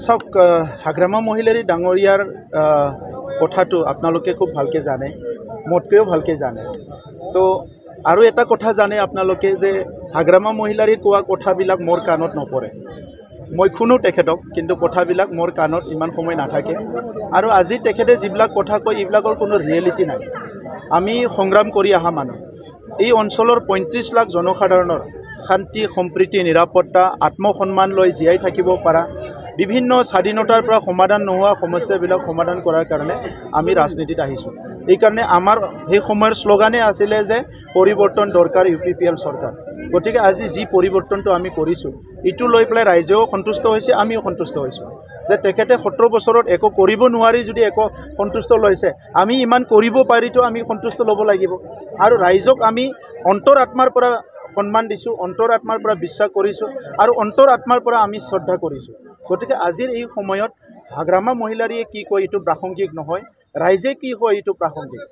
চাওক হাগ্ৰামা মহিলাৰী ডাঙৰীয়াৰ কথাটো আপোনালোকে খুব ভালকে জানে, মোতকৈও ভালকে জানে। তো আৰু এটা কথা জানে আপোনালোকে যে হাগ্ৰামা মহিলাৰী কোৱা কথাবিলাক মোৰ কাণত নপৰে। মই শুনো তেখেতক, কিন্তু কথাবিলাক মোৰ কাণত ইমান সময় নাথাকে। আৰু আজি তেখেতে যিবিলাক কথা কয় এইবিলাকৰ কোনো ৰিয়েলিটি নাই। আমি সংগ্ৰাম কৰি অহা মানুহ। এই অঞ্চলৰ ৩৫ লাখ জনসাধাৰণৰ শান্তি, সম্প্ৰীতি, নিৰাপত্তা, আত্মসন্মান লৈ জীয়াই থাকিব পৰা, বিভিন্ন স্বাধীনতাৰ পৰা সমাধান নোহোৱা সমস্যাবিলাক সমাধান কৰাৰ কাৰণে আমি ৰাজনীতিত আহিছোঁ। এইকাৰণে আমাৰ সেই সময়ৰ শ্লোগানে আছিলে যে পৰিৱৰ্তন দৰকাৰ UPPL চৰকাৰ। গতিকে আজি যি পৰিৱৰ্তনটো আমি কৰিছোঁ, এইটো লৈ পেলাই ৰাইজেও সন্তুষ্ট হৈছে, আমিও সন্তুষ্ট হৈছোঁ যে তেখেতে ৭০ বছৰত একো কৰিব নোৱাৰি যদি একো সন্তুষ্ট লৈছে, আমি ইমান কৰিব পাৰিতো আমি সন্তুষ্ট ল'ব লাগিব। আৰু ৰাইজক আমি অন্তৰ আত্মাৰ পৰা সন্মান দিছোঁ, অন্তৰ আত্মাৰ পৰা বিশ্বাস কৰিছোঁ, আৰু অন্তৰ আত্মাৰ পৰা আমি শ্ৰদ্ধা কৰিছোঁ। গতিকে আজিৰ এই সময়ত হাগ্ৰামা মহিলাৰীয়ে কি কয় এইটো প্ৰাসংগিক নহয়, ৰাইজে কি কয় এইটো প্ৰাসংগিক।